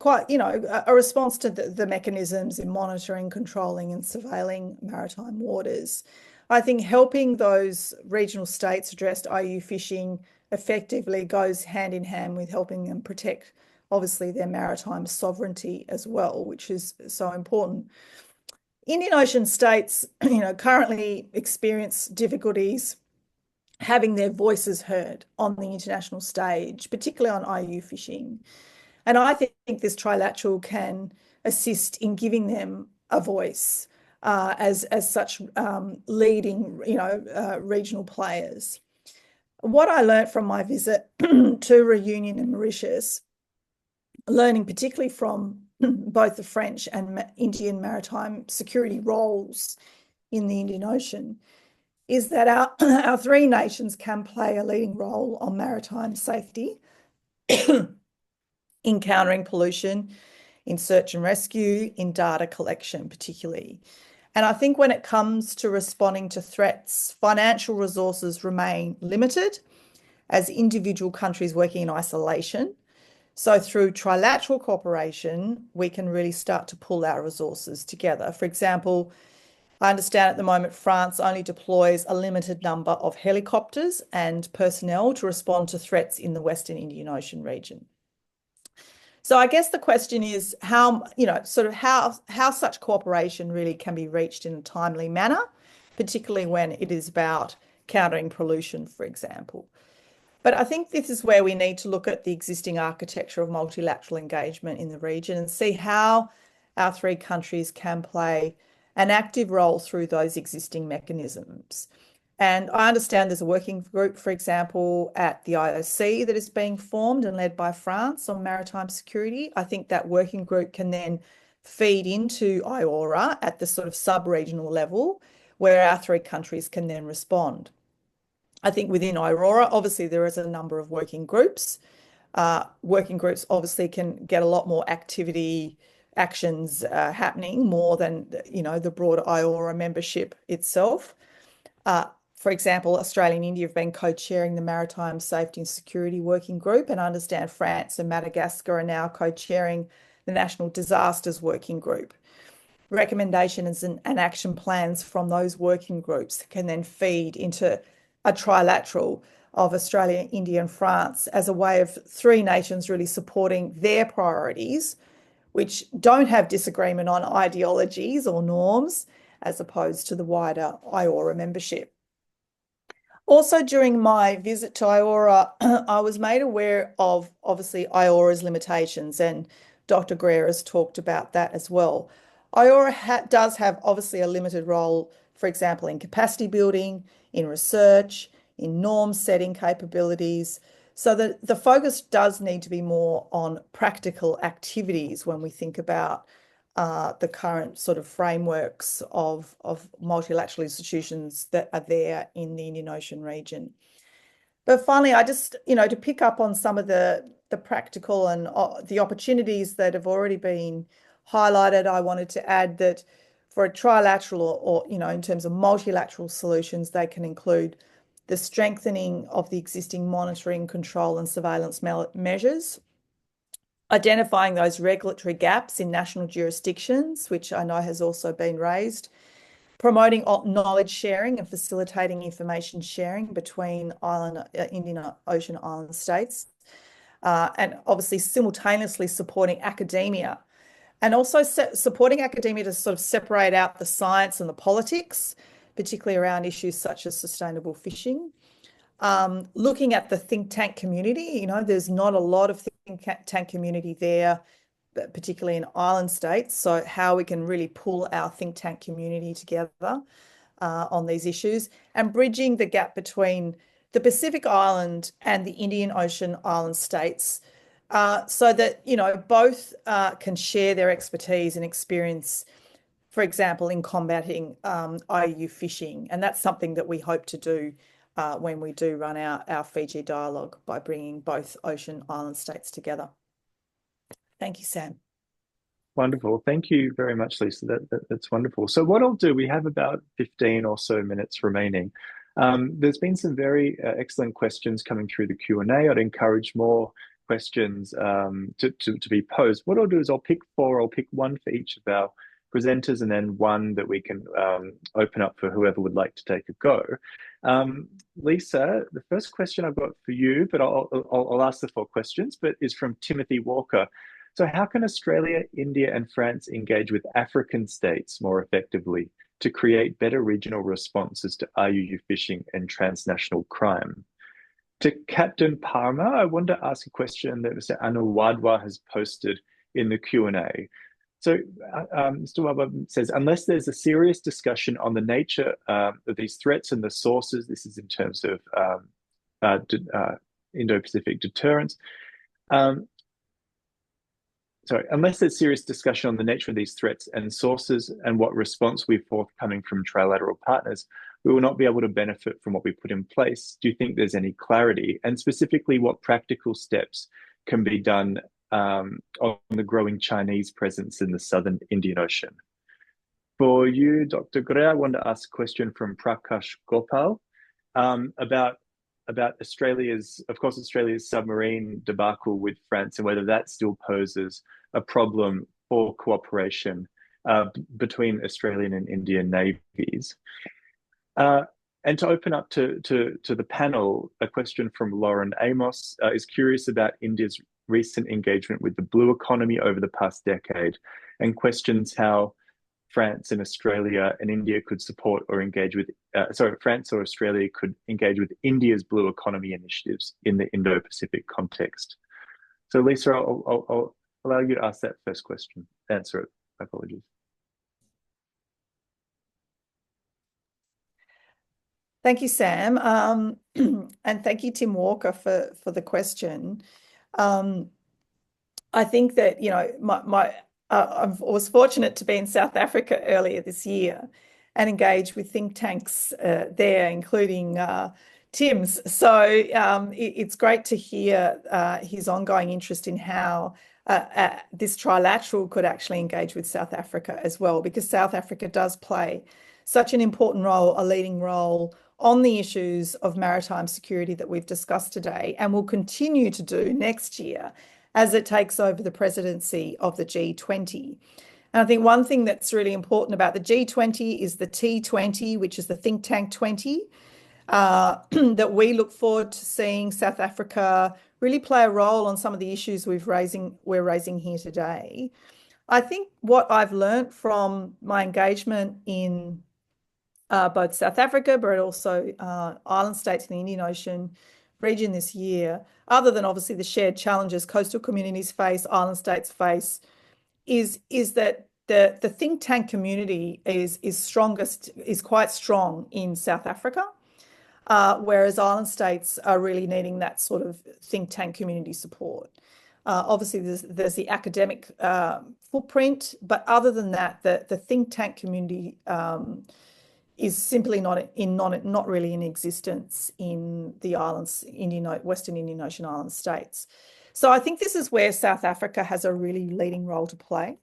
quite, a response to the mechanisms in monitoring, controlling and surveilling maritime waters. I think helping those regional states address IUU fishing effectively goes hand in hand with helping them protect, obviously, their maritime sovereignty as well, which is so important. Indian Ocean states, currently experience difficulties having their voices heard on the international stage, particularly on IU fishing. And I think this trilateral can assist in giving them a voice as such leading, regional players. What I learned from my visit to Reunion and Mauritius, learning particularly from both the French and Indian maritime security roles in the Indian Ocean, is that our three nations can play a leading role on maritime safety, in countering pollution, in search and rescue, in data collection particularly. And I think when it comes to responding to threats, financial resources remain limited as individual countries working in isolation. So through trilateral cooperation, we can really start to pull our resources together. For example, I understand at the moment France only deploys a limited number of helicopters and personnel to respond to threats in the Western Indian Ocean region. So I guess the question is how such cooperation really can be reached in a timely manner, particularly when it is about countering pollution, for example. But I think this is where we need to look at the existing architecture of multilateral engagement in the region and see how our three countries can play an active role through those existing mechanisms. And I understand there's a working group, for example, at the IOC that is being formed and led by France on maritime security. I think that working group can then feed into IORA at the sort of sub-regional level where our three countries can then respond. I think within IORA, obviously, there is a number of working groups. Working groups obviously can get a lot more actions happening more than, the broader IORA membership itself. For example, Australia and India have been co-chairing the Maritime Safety and Security Working Group, and I understand France and Madagascar are now co-chairing the National Disasters Working Group. Recommendations and action plans from those working groups can then feed into a trilateral of Australia, India and France as a way of three nations really supporting their priorities, which don't have disagreement on ideologies or norms, as opposed to the wider IORA membership. Also, during my visit to IORA, I was made aware of, obviously, IORA's limitations, and Dr. Greer has talked about that as well. IORA does have, obviously, a limited role, for example, in capacity building, in research, in norm setting capabilities. So the focus does need to be more on practical activities when we think about the current sort of frameworks of multilateral institutions that are there in the Indian Ocean region. But finally, I just, to pick up on some of the practical and the opportunities that have already been highlighted, I wanted to add that for a trilateral or in terms of multilateral solutions, they can include the strengthening of the existing monitoring, control and surveillance measures, identifying those regulatory gaps in national jurisdictions, which I know has also been raised, promoting knowledge sharing and facilitating information sharing between Indian Ocean island states, and obviously simultaneously supporting academia and also supporting academia to sort of separate out the science and the politics, particularly around issues such as sustainable fishing. Looking at the think tank community, there's not a lot of think tank community there, particularly in island states. So how we can really pull our think tank community together on these issues and bridging the gap between the Pacific Island and the Indian Ocean island states so that, both can share their expertise and experience, for example, in combating IU fishing. And that's something that we hope to do when we do run our Fiji dialogue by bringing both ocean island states together. Thank you, Sam. Wonderful. Thank you very much, Lisa. That's wonderful. So what I'll do, we have about 15 or so minutes remaining. There's been some very excellent questions coming through the Q&A. I'd encourage more questions to be posed. What I'll do is I'll pick one for each of our presenters and then one that we can open up for whoever would like to take a go. Lisa, the first question I've got for you, but I'll ask the 4 questions, but is from Timothy Walker. So how can Australia, India and France engage with African states more effectively to create better regional responses to IUU fishing and transnational crime? To Captain Parma, I want to ask a question that Mr. Anuwadwa has posted in the Q&A. So Mr. Wadwa says, unless there's a serious discussion on the nature of these threats and the sources, this is in terms of Indo-Pacific deterrence, unless there's serious discussion on the nature of these threats and sources and what response we're forthcoming from trilateral partners, we will not be able to benefit from what we put in place. Do you think there's any clarity? And specifically, what practical steps can be done on the growing Chinese presence in the southern Indian Ocean? For you, Dr. Gray, I want to ask a question from Prakash Gopal about Australia's submarine debacle with France and whether that still poses a problem for cooperation between Australian and Indian navies. And to open up to the panel, a question from Lauren Amos is curious about India's recent engagement with the blue economy over the past decade and questions how France and Australia and India could support or engage with, France or Australia could engage with India's blue economy initiatives in the Indo-Pacific context. So Lisa, I'll allow you to ask that first question, answer it. Apologies. Thank you, Sam. And thank you, Tim Walker, for the question. I think that, I was fortunate to be in South Africa earlier this year and engage with think tanks there, including Tim's. So it's great to hear his ongoing interest in how this trilateral could actually engage with South Africa as well, because South Africa does play such an important role, a leading role on the issues of maritime security that we've discussed today and will continue to do next year as it takes over the presidency of the G20. And I think one thing that's really important about the G20 is the T20, which is the think tank 20, that we look forward to seeing South Africa really play a role on some of the issues we're raising here today. I think what I've learned from my engagement in both South Africa, but also island states in the Indian Ocean region this year, other than obviously the shared challenges coastal communities face, island states face, is that the think tank community is quite strong in South Africa, whereas island states are really needing that sort of think tank community support. Obviously, there's the academic footprint, but other than that, the think tank community is simply not really in existence in the islands, Western Indian Ocean island states. So I think this is where South Africa has a really leading role to play.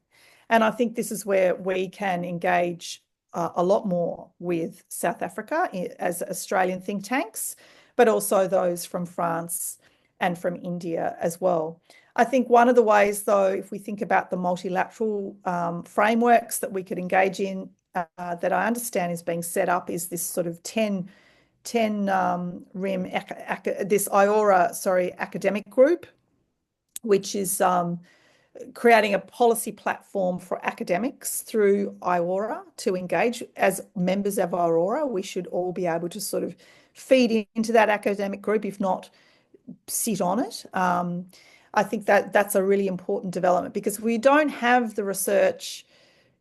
And I think this is where we can engage a lot more with South Africa as Australian think tanks, but also those from France and from India as well. I think one of the ways, though, if we think about the multilateral frameworks that we could engage in, that I understand is being set up, is this sort of 10 RIM, this IORA, academic group, which is creating a policy platform for academics through IORA to engage. As members of IORA, we should all be able to sort of feed into that academic group, if not sit on it. I think that's a really important development, because if we don't have the research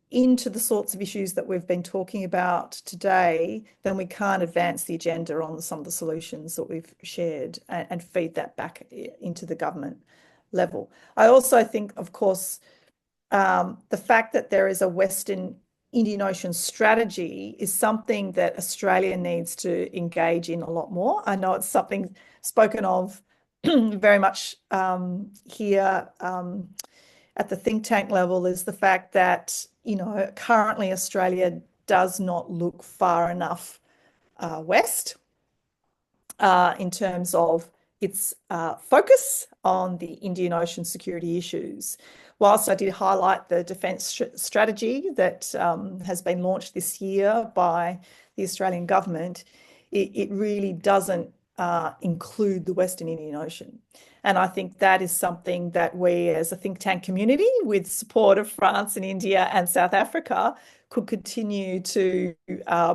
into the sorts of issues that we've been talking about today, then we can't advance the agenda on some of the solutions that we've shared and feed that back into the government level. I also think, of course, the fact that there is a Western Indian Ocean strategy is something that Australia needs to engage in a lot more. I know it's something spoken of very much here at the think tank level, is the fact that, currently Australia does not look far enough west in terms of its focus on the Indian Ocean security issues. Whilst I did highlight the defence strategy that has been launched this year by the Australian government, it really doesn't include the Western Indian Ocean. And I think that is something that we as a think tank community, with support of France and India and South Africa, could continue to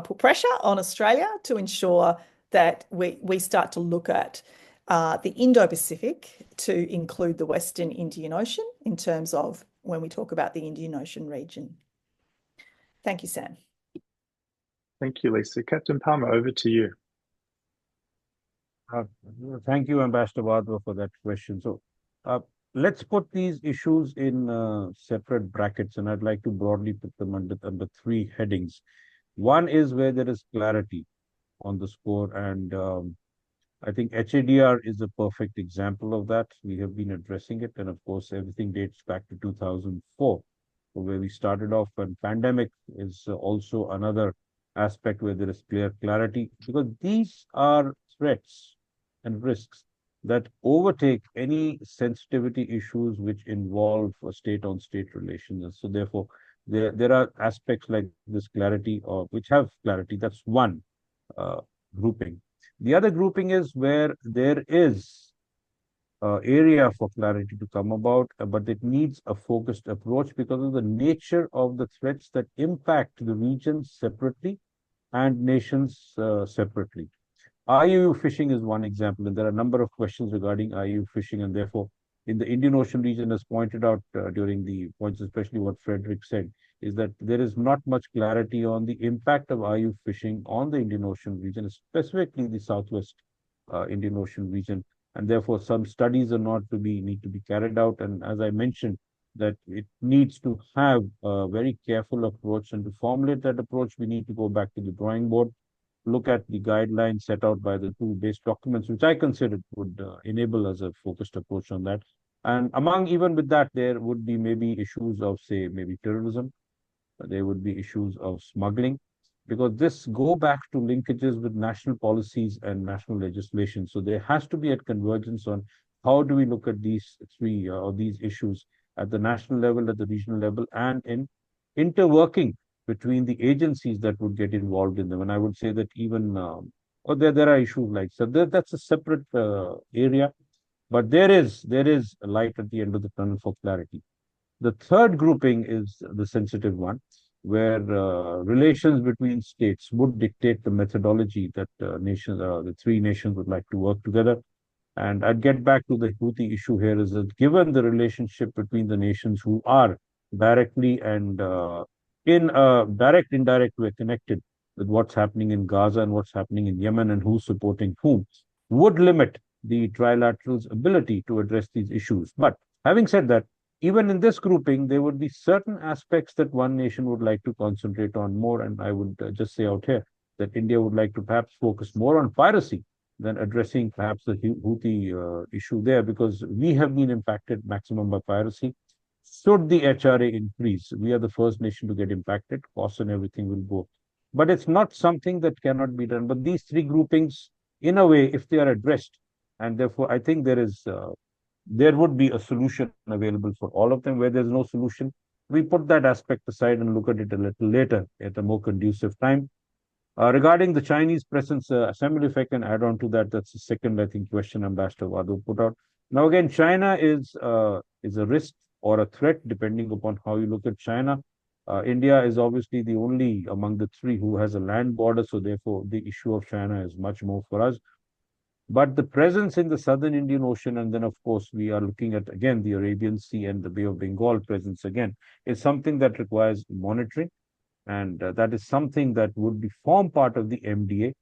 put pressure on Australia to ensure that we start to look at the Indo-Pacific to include the Western Indian Ocean in terms of when we talk about the Indian Ocean region. Thank you, Sam. Thank you, Lisa. Captain Palmer, over to you. Thank you, Ambassador Wadhwa, for that question. So let's put these issues in separate brackets, and I'd like to broadly put them under three headings. One is where there is clarity on the score, and I think HADR is a perfect example of that. We have been addressing it, and of course, everything dates back to 2004, where we started off, and pandemic is also another aspect where there is clear clarity, because these are threats and risks that overtake any sensitivity issues which involve state-on-state relations. And so therefore, there are aspects like this clarity, or which have clarity. That's one grouping. The other grouping is where there is area for clarity to come about, but it needs a focused approach because of the nature of the threats that impact the regions separately and nations separately. IUU fishing is one example, and there are a number of questions regarding IUU fishing, and therefore, in the Indian Ocean region, as pointed out during the points, especially what Frederick said, is that there is not much clarity on the impact of IUU fishing on the Indian Ocean region, specifically the Southwest Indian Ocean region, and therefore some studies are need to be carried out. And as I mentioned, that it needs to have a very careful approach, and to formulate that approach, we need to go back to the drawing board, look at the guidelines set out by the two base documents, which I consider would enable us a focused approach on that. And even with that, there would be maybe issues of, say, maybe terrorism. There would be issues of smuggling, because this go back to linkages with national policies and national legislation. So there has to be a convergence on how do we look at these three or these issues at the national level, at the regional level, and in interworking between the agencies that would get involved in them. And I would say that even there are issues like, so that's a separate area, but there is a light at the end of the tunnel for clarity. The third grouping is the sensitive one, where relations between states would dictate the methodology that the three nations would like to work together. And I'd get back to the Houthi issue here, is that given the relationship between the nations who are directly and in a direct, indirect way connected with what's happening in Gaza and what's happening in Yemen and who's supporting whom, would limit the trilateral's ability to address these issues. But having said that, even in this grouping, there would be certain aspects that one nation would like to concentrate on more. And I would just say out here that India would like to perhaps focus more on piracy than addressing perhaps the Houthi issue there, because we have been impacted maximum by piracy. Should the HRA increase, we are the first nation to get impacted, costs and everything will go. But it's not something that cannot be done. But these three groupings, in a way, if they are addressed, and therefore I think there would be a solution available for all of them. Where there's no solution, we put that aspect aside and look at it a little later at a more conducive time. Regarding the Chinese presence, Samuel, if I can add on to that, that's the second, I think, question Ambassador Wadhwa put out. Now, again, China is a risk or a threat, depending upon how you look at China. India is obviously the only among the three who has a land border, so therefore the issue of China is much more for us. But the presence in the southern Indian Ocean, and then, of course, we are looking at, again, the Arabian Sea and the Bay of Bengal presence again, is something that requires monitoring. And that is something that would form part of the MDA.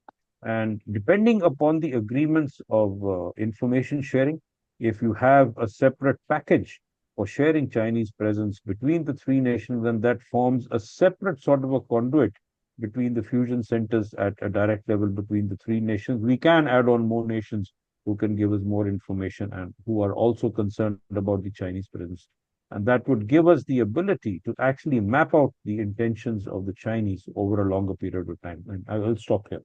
And depending upon the agreements of information sharing, if you have a separate package for sharing Chinese presence between the three nations, then that forms a separate sort of a conduit between the fusion centers at a direct level between the three nations. We can add on more nations who can give us more information and who are also concerned about the Chinese presence. And that would give us the ability to actually map out the intentions of the Chinese over a longer period of time. And I will stop here.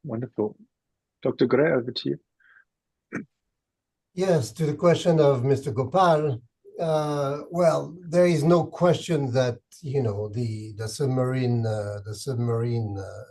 Wonderful. Dr. Gray, over to you. Yes, to the question of Mr. Gopal, well, there is no question that the submarine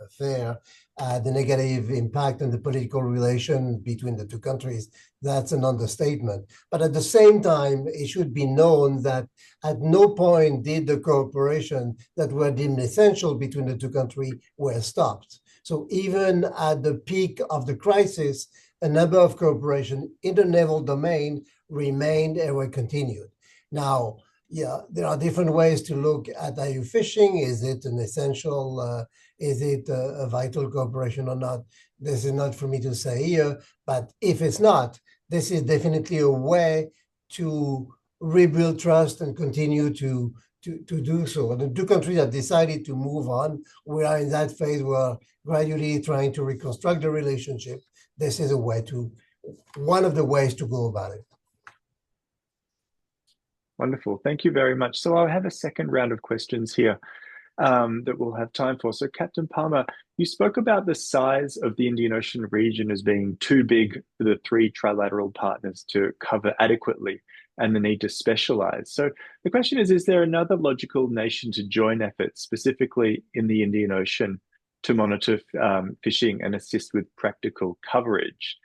affair the negative impact on the political relation between the two countries, that's an understatement. But at the same time, it should be known that at no point did the cooperation that were deemed essential between the two countries were stopped. So even at the peak of the crisis, a number of cooperation in the naval domain remained and were continued. Now, yeah, there are different ways to look at IU fishing. Is it an essential, is it a vital cooperation or not? This is not for me to say here, but if it's not, this is definitely a way to rebuild trust and continue to do so. And the two countries have decided to move on. We are in that phase where gradually trying to reconstruct the relationship. This is a way to, one of the ways to go about it. Wonderful. Thank you very much. So I'll have a second round of questions here that we'll have time for. So Captain Palmer, you spoke about the size of the Indian Ocean region as being too big for the three trilateral partners to cover adequately and the need to specialize. So the question is there another logical nation to join efforts, specifically in the Indian Ocean, to monitor fishing and assist with practical coverage?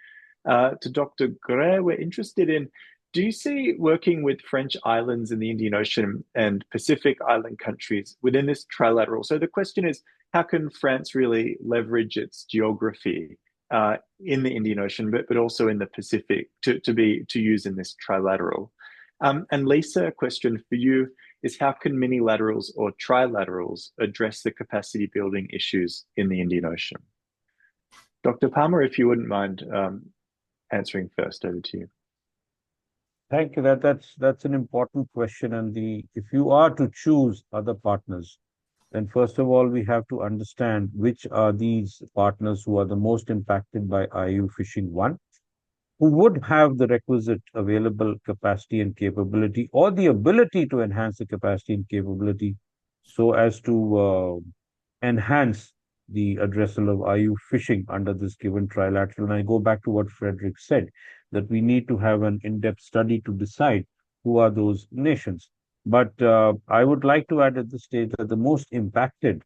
To Dr. Gray, we're interested in, do you see working with French islands in the Indian Ocean and Pacific island countries within this trilateral? So the question is, how can France really leverage its geography in the Indian Ocean, but also in the Pacific to use in this trilateral? And Lisa, a question for you is, how can minilaterals or trilaterals address the capacity building issues in the Indian Ocean? Dr. Palmer, if you wouldn't mind answering first, over to you. Thank you. That's an important question. And if you are to choose other partners, then first of all, we have to understand which are these partners who are the most impacted by IU fishing. One, who would have the requisite available capacity and capability, or the ability to enhance the capacity and capability so as to enhance the addressal of IU fishing under this given trilateral. And I go back to what Frederick said, that we need to have an in-depth study to decide who are those nations. But I would like to add at this stage that the most impacted,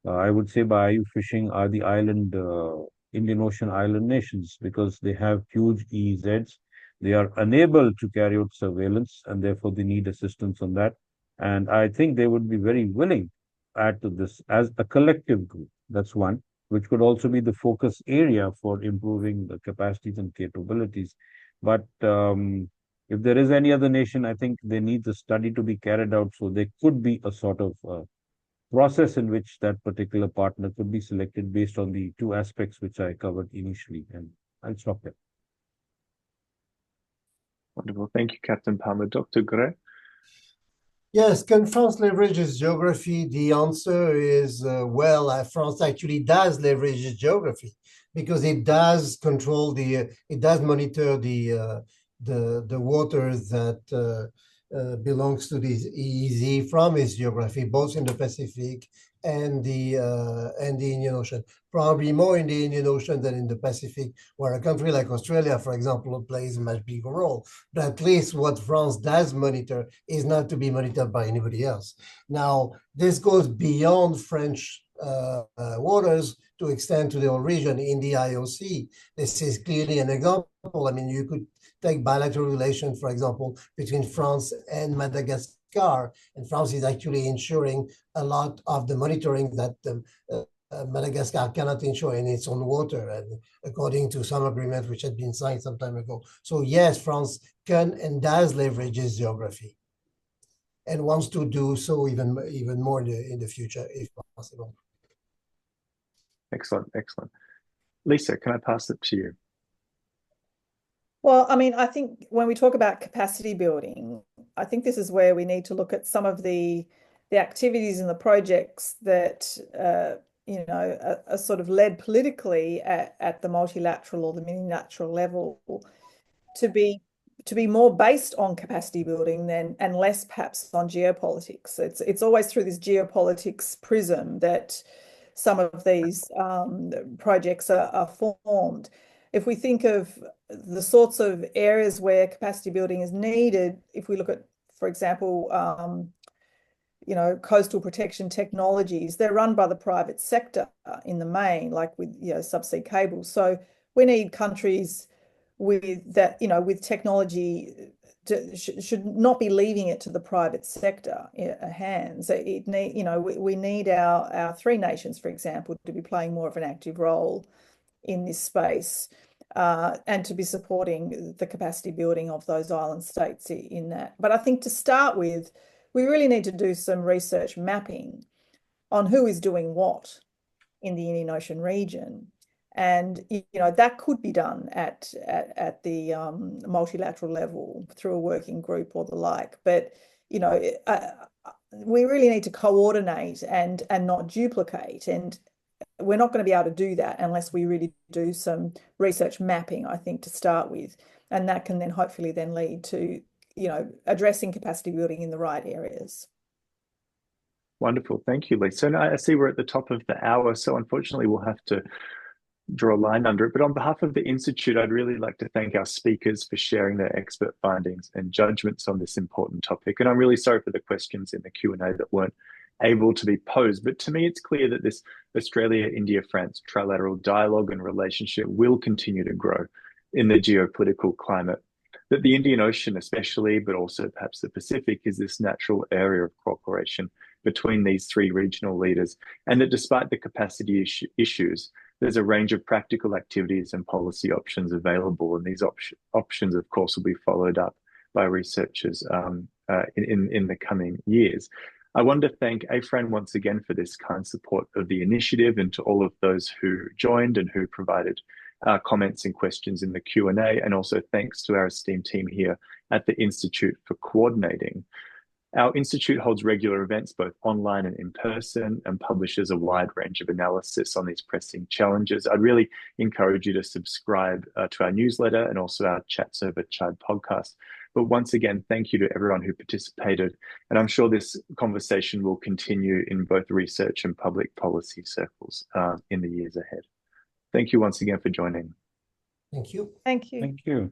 I would say, by IU fishing are the Indian Ocean island nations, because they have huge EEZs. They are unable to carry out surveillance, and therefore they need assistance on that. And I think they would be very willing to add to this as a collective group. That's one, which could also be the focus area for improving the capacities and capabilities. But if there is any other nation, I think they need the study to be carried out. So there could be a sort of process in which that particular partner could be selected based on the two aspects which I covered initially. And I'll stop there. Wonderful. Thank you, Captain Palmer. Dr. Gray? Yes, can France leverage its geography? The answer is well, France actually does leverage its geography, because it does control it does monitor the waters that belongs to the EEZ from its geography, both in the Pacific and the Indian Ocean. Probably more in the Indian Ocean than in the Pacific, where a country like Australia, for example, plays a much bigger role. But at least what France does monitor is not to be monitored by anybody else. Now, this goes beyond French waters to extend to the whole region in the IOC. This is clearly an example. I mean, you could take bilateral relations, for example, between France and Madagascar, and France is actually ensuring a lot of the monitoring that Madagascar cannot ensure in its own water, and according to some agreement which had been signed some time ago. So yes, France can and does leverage its geography, and wants to do so even more in the future, if possible. Excellent, excellent. Lisa, can I pass it to you? Well, I mean, I think when we talk about capacity building, I think this is where we need to look at some of the activities and the projects that are sort of led politically at the multilateral or the minilateral level to be more based on capacity building and less perhaps on geopolitics. It's always through this geopolitics prism that some of these projects are formed. If we think of the sorts of areas where capacity building is needed, if we look at, for example, coastal protection technologies, they're run by the private sector in the main, like with, subsea cables. So we need countries with that, with technology should not be leaving it to the private sector hands. We need our three nations, for example, to be playing more of an active role in this space, and to be supporting the capacity building of those island states in that. But I think to start with, we really need to do some research mapping on who is doing what in the Indian Ocean region. And, that could be done at the multilateral level through a working group or the like. But, we really need to coordinate and not duplicate. And we're not going to be able to do that unless we really do some research mapping, I think, to start with. And that can then hopefully then lead to, addressing capacity building in the right areas. Wonderful. Thank you, Lisa. And I see we're at the top of the hour, so unfortunately we'll have to draw a line under it. But on behalf of the Institute, I'd really like to thank our speakers for sharing their expert findings and judgments on this important topic. And I'm really sorry for the questions in the Q&A that weren't able to be posed. But to me, it's clear that this Australia, India, France trilateral dialogue and relationship will continue to grow in the geopolitical climate. That the Indian Ocean especially, but also perhaps the Pacific, is this natural area of cooperation between these three regional leaders. And that despite the capacity issues, there's a range of practical activities and policy options available. And these options, of course, will be followed up by researchers in the coming years. I want to thank AFRAN once again for this kind support of the initiative, and to all of those who joined and who provided comments and questions in the Q&A, and also thanks to our esteemed team here at the Institute for coordinating. Our Institute holds regular events both online and in person, and publishes a wide range of analysis on these pressing challenges. I'd really encourage you to subscribe to our newsletter and also our Chats Over Chad podcast. But once again, thank you to everyone who participated. And I'm sure this conversation will continue in both research and public policy circles in the years ahead. Thank you once again for joining. Thank you. Thank you. Thank you.